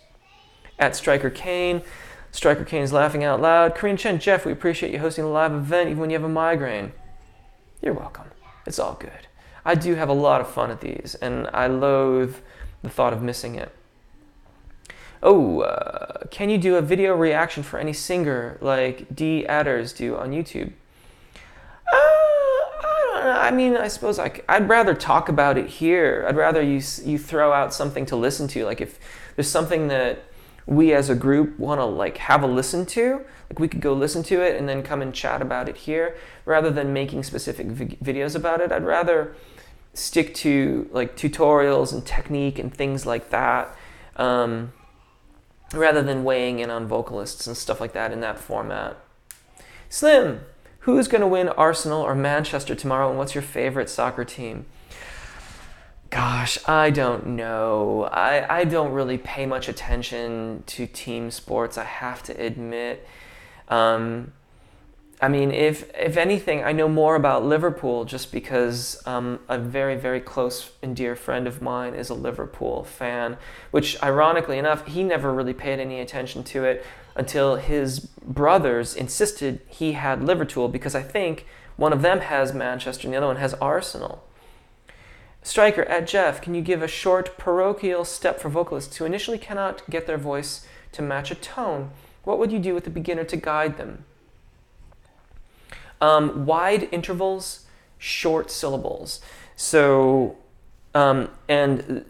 At Striker Kane is laughing out loud. Korean Chen, Jeff, we appreciate you hosting a live event even when you have a migraine. You're welcome. It's all good. I do have a lot of fun at these, and I loathe the thought of missing it. Can you do a video reaction for any singer like D. Adders do on YouTube? I don't know. I mean, I suppose I'd rather talk about it here. I'd rather you throw out something to listen to. Like if there's something that we as a group want to have a listen to, we could go listen to it and then come and chat about it here, rather than making specific videos about it. I'd rather stick to tutorials and technique and things like that, rather than weighing in on vocalists and stuff like that in that format. Slim, who's going to win Arsenal or Manchester tomorrow, and what's your favorite soccer team? Gosh, I don't know. I don't really pay much attention to team sports, I have to admit. I mean, if anything, I know more about Liverpool just because a very, very close and dear friend of mine is a Liverpool fan, which ironically enough, he never really paid any attention to it until his brothers insisted he had Liverpool, because I think one of them has Manchester and the other one has Arsenal. Striker at Jeff, can you give a short parochial step for vocalists who initially cannot get their voice to match a tone? What would you do with a beginner to guide them? Wide intervals, short syllables. So, and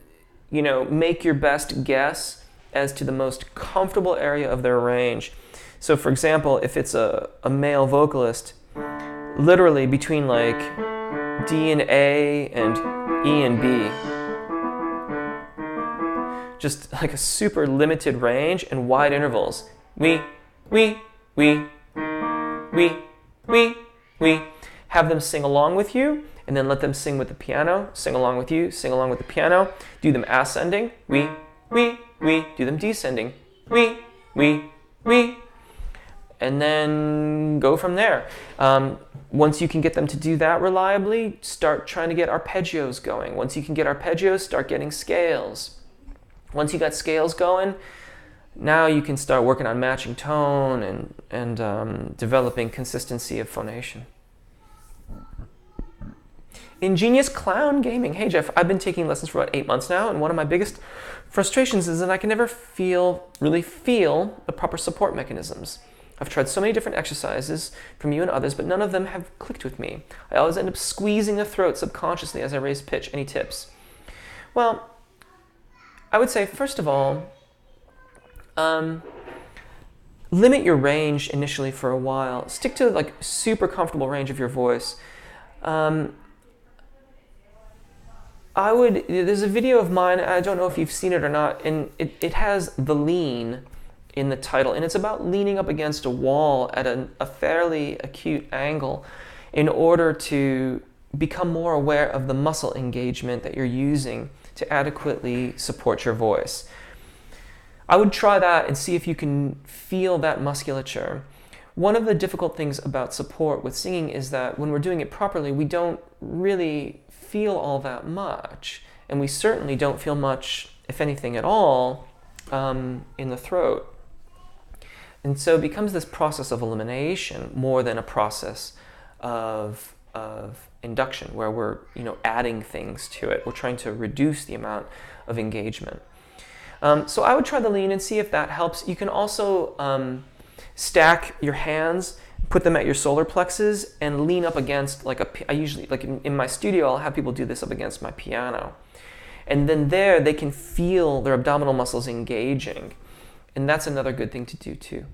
you know, make your best guess as to the most comfortable area of their range. So, for example, if it's a male vocalist, literally between like D and A and E and B. Just like a super limited range and wide intervals. We. Have them sing along with you, and then let them sing with the piano, sing along with you, sing along with the piano. Do them ascending, we. Do them descending, we. And then go from there. Once you can get them to do that reliably, start trying to get arpeggios going. Once you can get arpeggios, start getting scales. Once you got scales going, now you can start working on matching tone and developing consistency of phonation. Ingenious Clown Gaming. Hey Jeff, I've been taking lessons for about 8 months now, and one of my biggest frustrations is that I can never really feel the proper support mechanisms. I've tried so many different exercises from you and others, but none of them have clicked with me. I always end up squeezing the throat subconsciously as I raise pitch. Any tips? Well, I would say, first of all, limit your range initially for a while. Stick to like super comfortable range of your voice. There's a video of mine, I don't know if you've seen it or not, and it has the lean in the title, and it's about leaning up against a wall at a fairly acute angle in order to become more aware of the muscle engagement that you're using to adequately support your voice. I would try that and see if you can feel that musculature. One of the difficult things about support with singing is that when we're doing it properly, we don't really feel all that much, and we certainly don't feel much, if anything at all, in the throat. And so it becomes this process of elimination more than a process of induction, where we're adding things to it. We're trying to reduce the amount of engagement. So I would try the lean and see if that helps. You can also stack your hands, put them at your solar plexus, and lean up against I usually, in my studio, I'll have people do this up against my piano. And then there they can feel their abdominal muscles engaging. And that's another good thing to do too.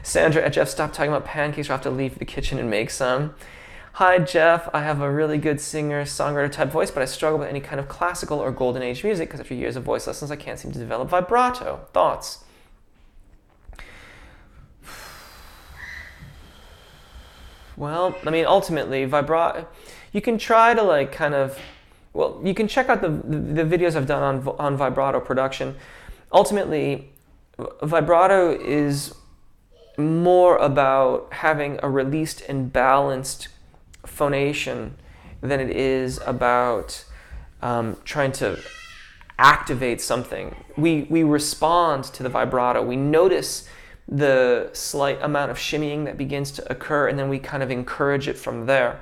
Sandra at Jeff, stop talking about pancakes, or I have to leave the kitchen and make some. Hi Jeff, I have a really good singer-songwriter type voice, but I struggle with any kind of classical or golden age music because after years of voice lessons, I can't seem to develop vibrato. Thoughts? Well, I mean, ultimately, vibrato, you can try to you can check out the videos I've done on vibrato production. Ultimately, vibrato is more about having a released and balanced phonation than it is about trying to activate something. We respond to the vibrato. We notice the slight amount of shimmying that begins to occur, and then we kind of encourage it from there.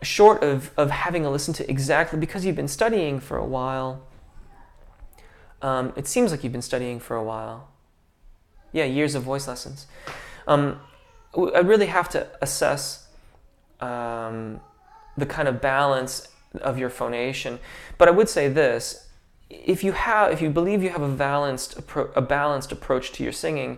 Short of having a listen to exactly, because you've been studying for a while, it seems like you've been studying for a while. Yeah, years of voice lessons. I really have to assess the kind of balance of your phonation. But I would say this: if you believe you have a balanced approach to your singing,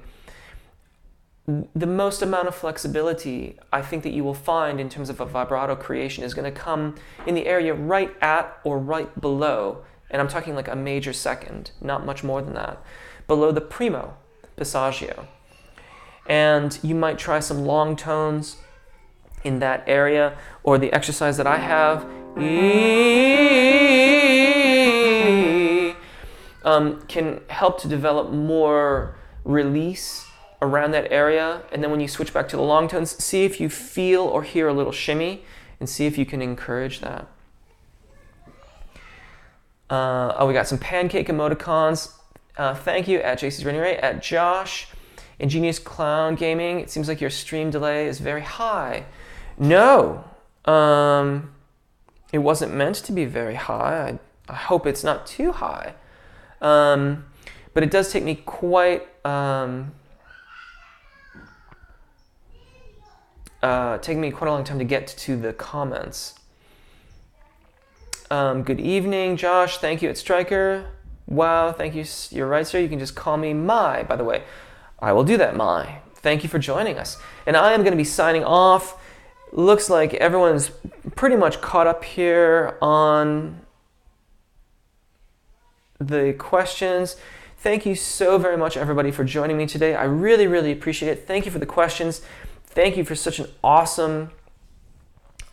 the most amount of flexibility I think that you will find in terms of a vibrato creation is going to come in the area right at or right below, and I'm talking like a major second, not much more than that, below the primo passaggio. And you might try some long tones in that area, or the exercise that I have, can help to develop more release around that area. And then when you switch back to the long tones, see if you feel or hear a little shimmy, and see if you can encourage that. We got some pancake emoticons. Thank you at JC's Rainy Ray, at Josh. Ingenious Clown Gaming, it seems like your stream delay is very high. No, it wasn't meant to be very high. I hope it's not too high. But it does take me quite a long time to get to the comments. Good evening, Josh. Thank you at Striker. Wow, thank you. You're right, sir. You can just call me Mai, by the way. I will do that, Mai. Thank you for joining us. And I am going to be signing off. Looks like everyone's pretty much caught up here on the questions. Thank you so very much, everybody, for joining me today. I really, really appreciate it. Thank you for the questions. Thank you for such an awesome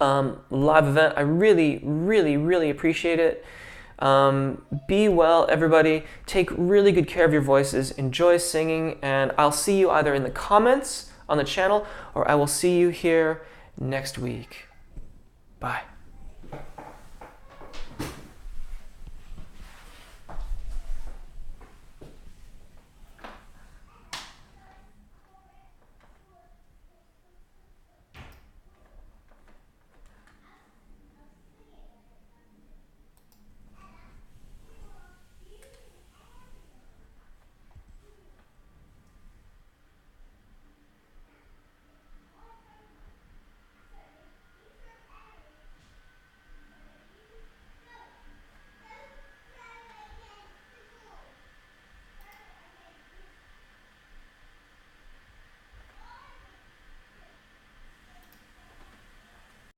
live event. I really, really, really appreciate it. Be well, everybody. Take really good care of your voices. Enjoy singing, and I'll see you either in the comments on the channel, or I will see you here next week. Bye.